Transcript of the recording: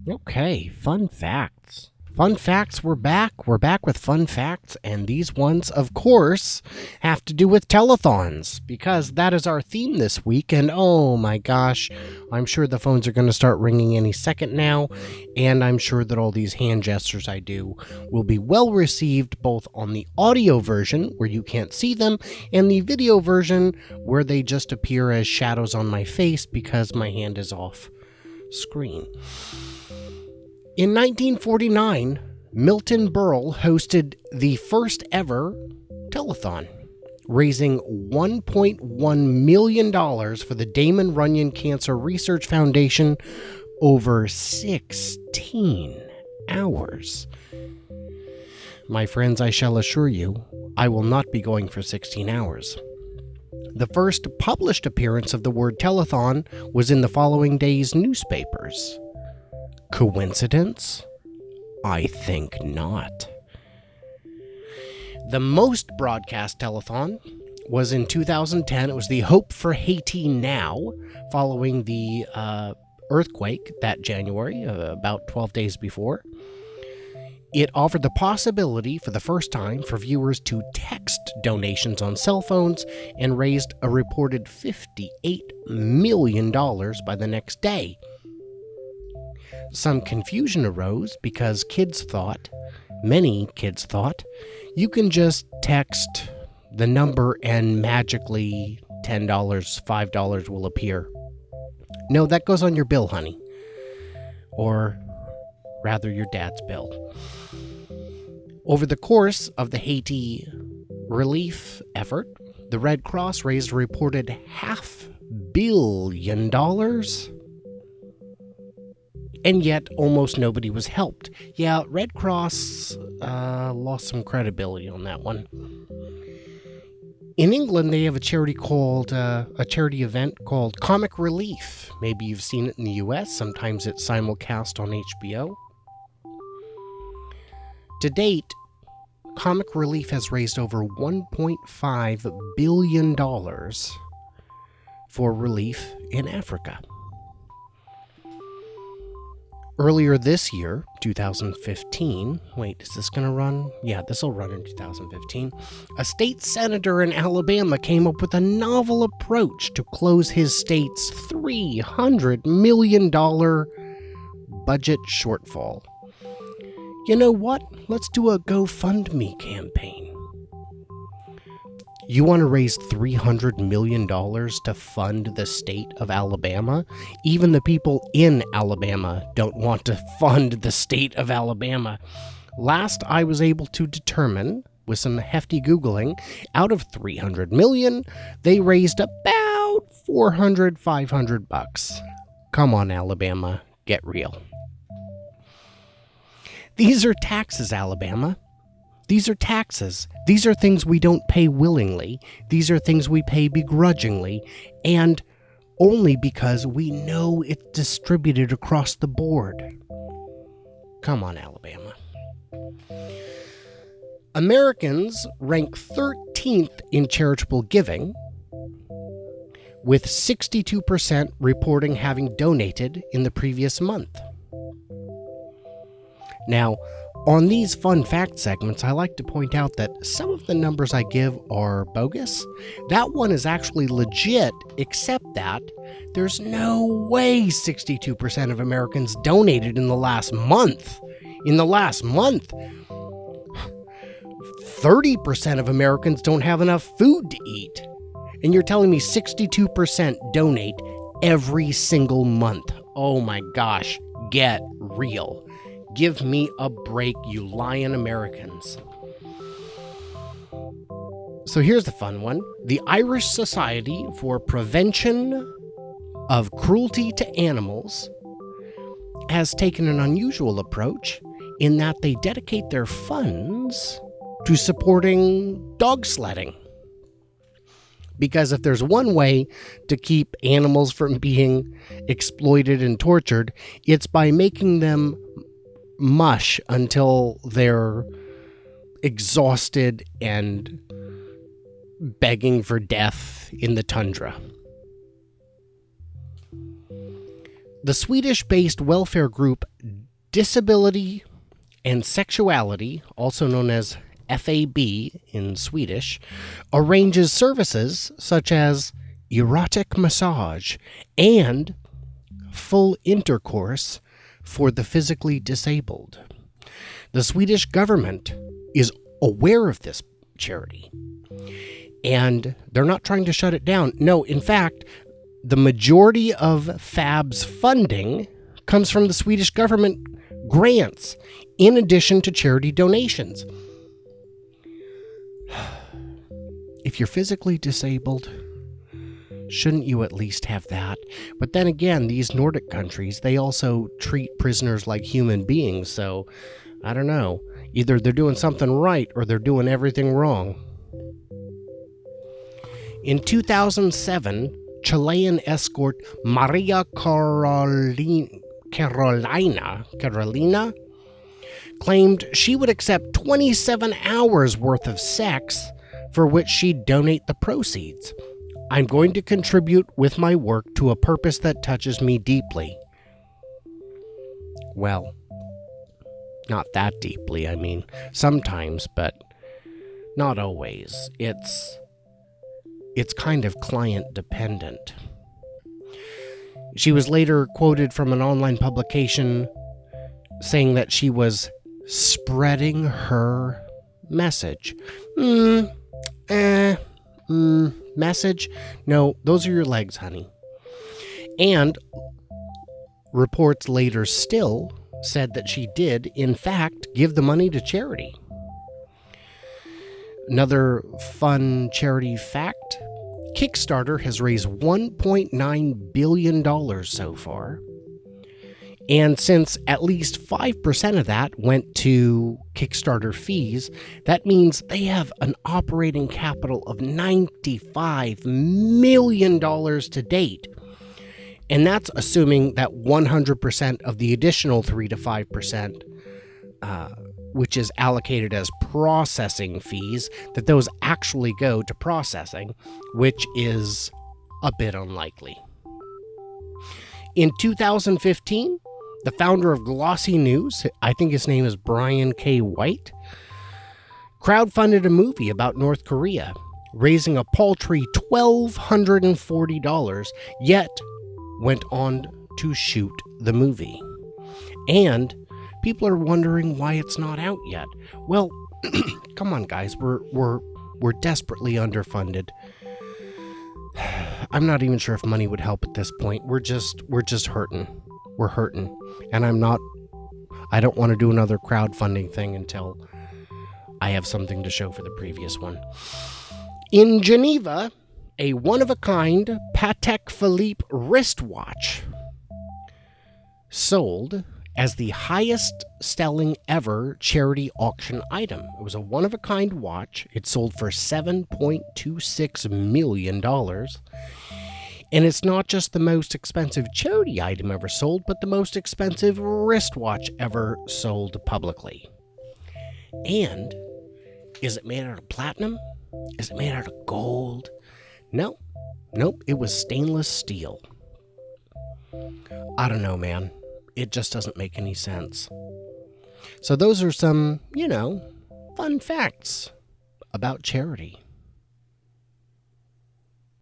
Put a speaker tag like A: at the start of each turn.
A: Okay, fun facts. Fun facts, we're back. We're back with fun facts, and these ones, of course, have to do with telethons, because that is our theme this week, and oh my gosh, I'm sure the phones are going to start ringing any second now, and I'm sure that all these hand gestures I do will be well received both on the audio version, where you can't see them, and the video version, where they just appear as shadows on my face because my hand is off screen. In 1949, Milton Berle hosted the first ever telethon, raising $1.1 million for the Damon Runyon Cancer Research Foundation over 16 hours. My friends, I shall assure you, I will not be going for 16 hours. The first published appearance of the word telethon was in the following day's newspapers. Coincidence? I think not. The most broadcast telethon was in 2010. It was the Hope for Haiti Now, following the earthquake that January, about 12 days before. It offered the possibility for the first time for viewers to text donations on cell phones and raised a reported $58 million by the next day. Some confusion arose because many kids thought, you can just text the number and magically $10, $5 will appear. No, that goes on your bill, honey. Or rather, your dad's bill. Over the course of the Haiti relief effort, the Red Cross raised a reported $500 million. And yet, almost nobody was helped. Yeah, Red Cross lost some credibility on that one. In England, they have a charity event called Comic Relief. Maybe you've seen it in the US. Sometimes it's simulcast on HBO. To date, Comic Relief has raised over $1.5 billion for relief in Africa. Earlier this year, 2015, wait, is this going to run? Yeah, this will run in 2015. A state senator in Alabama came up with a novel approach to close his state's $300 million budget shortfall. You know what? Let's do a GoFundMe campaign. You want to raise $300 million to fund the state of Alabama? Even the people in Alabama don't want to fund the state of Alabama. Last I was able to determine, with some hefty Googling, out of $300 million, they raised about $400-500. Come on, Alabama, get real. These are taxes, Alabama. These are taxes. These are things we don't pay willingly. These are things we pay begrudgingly, and only because we know it's distributed across the board. Come on, Alabama. Americans rank 13th in charitable giving, with 62% reporting having donated in the previous month. Now, on these fun fact segments, I like to point out that some of the numbers I give are bogus. That one is actually legit, except that there's no way 62% of Americans donated in the last month. In the last month, 30% of Americans don't have enough food to eat. And you're telling me 62% donate every single month. Oh my gosh, get real. Give me a break, you lying Americans. So here's the fun one. The Irish Society for Prevention of Cruelty to Animals has taken an unusual approach in that they dedicate their funds to supporting dog sledding. Because if there's one way to keep animals from being exploited and tortured, it's by making them mush until they're exhausted and begging for death in the tundra. The Swedish-based welfare group Disability and Sexuality, also known as FAB in Swedish, arranges services such as erotic massage and full intercourse for the physically disabled. The Swedish government is aware of this charity, and they're not trying to shut it down. No, in fact, the majority of FAB's funding comes from the Swedish government grants, in addition to charity donations. If you're physically disabled, shouldn't you at least have that? But then again, these Nordic countries, they also treat prisoners like human beings, so I don't know. Either they're doing something right or they're doing everything wrong. In 2007, Chilean escort Maria Carolina claimed she would accept 27 hours worth of sex for which she'd donate the proceeds. I'm going to contribute with my work to a purpose that touches me deeply. Well, not that deeply, I mean, sometimes, but not always. It's kind of client dependent. She was later quoted from an online publication saying that she was spreading her message. Message? No, those are your legs, honey. And reports later still said that she did, in fact, give the money to charity. Another fun charity fact, Kickstarter has raised $1.9 billion so far. And since at least 5% of that went to Kickstarter fees, that means they have an operating capital of $95 million to date. And that's assuming that 100% of the additional 3 to 5%, which is allocated as processing fees, that those actually go to processing, which is a bit unlikely. In 2015, the founder of Glossy News, I think his name is Brian K. White, crowdfunded a movie about North Korea, raising a paltry $1,240, yet went on to shoot the movie. And people are wondering why it's not out yet. Well, come on, guys, we're desperately underfunded. I'm not even sure if money would help at this point. We're just hurting. We're hurting. And I don't want to do another crowdfunding thing until I have something to show for the previous one. In Geneva, a one-of-a-kind Patek Philippe wristwatch sold as the highest selling ever charity auction item. It was a one-of-a-kind watch. It sold for $7.26 million. And it's not just the most expensive charity item ever sold, but the most expensive wristwatch ever sold publicly. And is it made out of platinum? Is it made out of gold? No. Nope, it was stainless steel. I don't know, man. It just doesn't make any sense. So those are some, fun facts about charity.